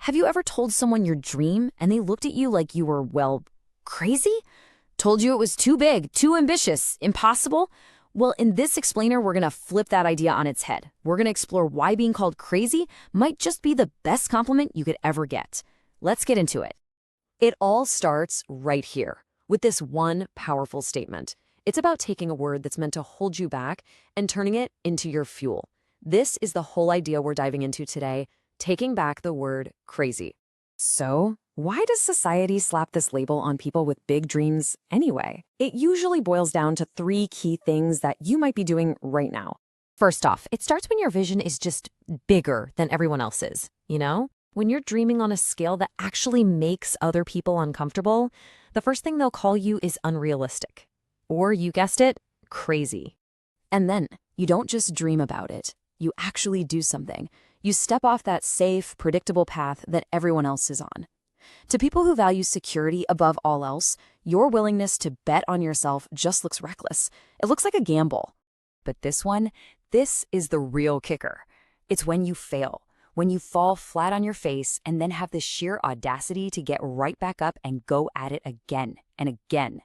Have you ever told someone your dream and they looked at you like you were, well, crazy? Told you it was too big, too ambitious, impossible? Well, in this explainer, we're going to flip that idea on its head. We're going to explore why being called crazy might just be the best compliment you could ever get. Let's get into it. It all starts right here with this one powerful statement. It's about taking a word that's meant to hold you back and turning it into your fuel. This is the whole idea we're diving into today, taking back the word crazy. So, why does society slap this label on people with big dreams anyway? It usually boils down to three key things that you might be doing right now. First off, it starts when your vision is just bigger than everyone else's, you know? When you're dreaming on a scale that actually makes other people uncomfortable, the first thing they'll call you is unrealistic. Or, you guessed it, crazy. And then, you don't just dream about it. You actually do something. You step off that safe, predictable path that everyone else is on. To people who value security above all else, your willingness to bet on yourself just looks reckless. It looks like a gamble. But this is the real kicker. It's when you fail, when you fall flat on your face and then have the sheer audacity to get right back up and go at it again and again.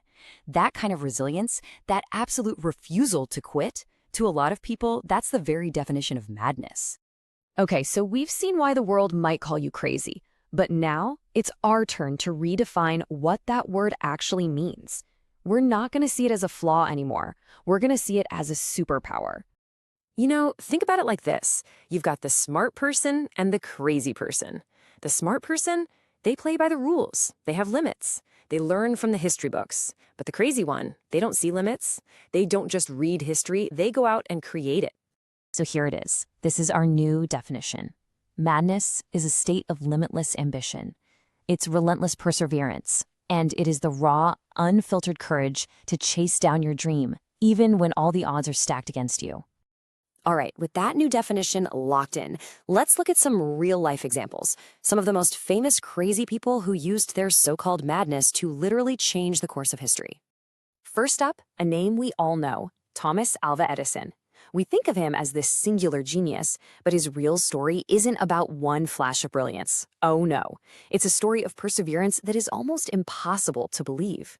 That kind of resilience, that absolute refusal to quit, to a lot of people, that's the very definition of madness. Okay, so we've seen why the world might call you crazy, but now it's our turn to redefine what that word actually means. We're not going to see it as a flaw anymore. We're going to see it as a superpower. You know, think about it like this. You've got the smart person and the crazy person. The smart person, they play by the rules. They have limits. They learn from the history books. But the crazy one, they don't see limits. They don't just read history. They go out and create it. So here it is. This is our new definition. Madness is a state of limitless ambition. It's relentless perseverance, and it is the raw, unfiltered courage to chase down your dream, even when all the odds are stacked against you. All right, with that new definition locked in, let's look at some real-life examples. Some of the most famous crazy people who used their so-called madness to literally change the course of history. First up, a name we all know, Thomas Alva Edison. We think of him as this singular genius, but his real story isn't about one flash of brilliance. Oh no, it's a story of perseverance that is almost impossible to believe.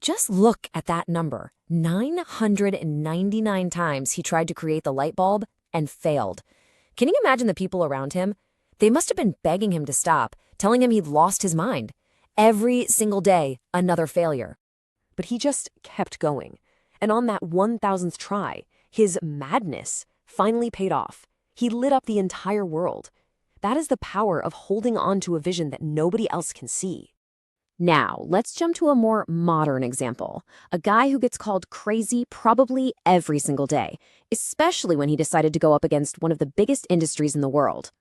Just look at that number. 999 times he tried to create the light bulb and failed. Can you imagine the people around him? They must have been begging him to stop, telling him he'd lost his mind. Every single day, another failure. But he just kept going. And on that 1000th try, his madness finally paid off. He lit up the entire world. That is the power of holding on to a vision that nobody else can see. Now, let's jump to a more modern example. A guy who gets called crazy probably every single day, especially when he decided to go up against one of the biggest industries in the world.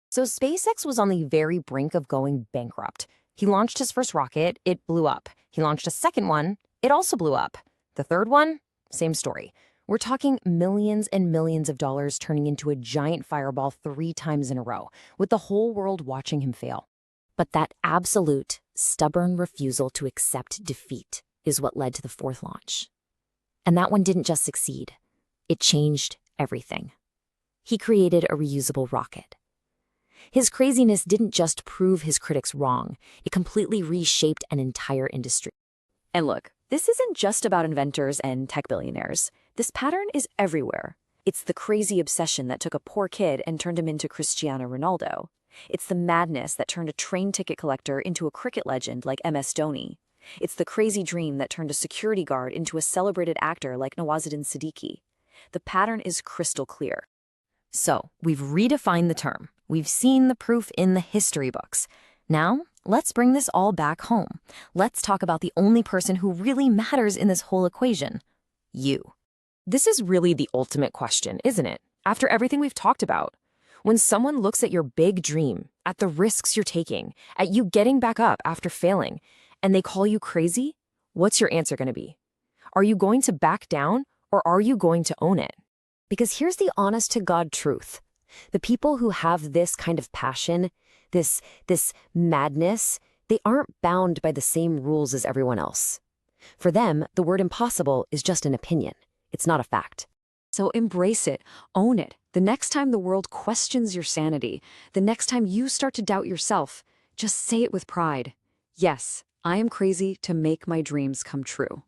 So SpaceX was on the very brink of going bankrupt. He launched his first rocket, it blew up. He launched a second one, it also blew up. The third one, same story. We're talking millions and millions of dollars turning into a giant fireball 3 times in a row, with the whole world watching him fail. But that absolute, stubborn refusal to accept defeat is what led to the 4th launch. And that one didn't just succeed. It changed everything. He created a reusable rocket. His craziness didn't just prove his critics wrong, it completely reshaped an entire industry. And look, this isn't just about inventors and tech billionaires. This pattern is everywhere. It's the crazy obsession that took a poor kid and turned him into Cristiano Ronaldo. It's the madness that turned a train ticket collector into a cricket legend like MS Dhoni. It's the crazy dream that turned a security guard into a celebrated actor like Nawazuddin Siddiqui. The pattern is crystal clear. So, we've redefined the term. We've seen the proof in the history books. Now, let's bring this all back home. Let's talk about the only person who really matters in this whole equation. You. This is really the ultimate question, isn't it? After everything we've talked about. When someone looks at your big dream, at the risks you're taking, at you getting back up after failing, and they call you crazy, what's your answer going to be? Are you going to back down, or are you going to own it? Because here's the honest-to-God truth. The people who have this kind of passion, this madness, they aren't bound by the same rules as everyone else. For them, the word impossible is just an opinion. It's not a fact. So embrace it, own it. The next time the world questions your sanity, the next time you start to doubt yourself, just say it with pride. Yes, I am crazy to make my dreams come true.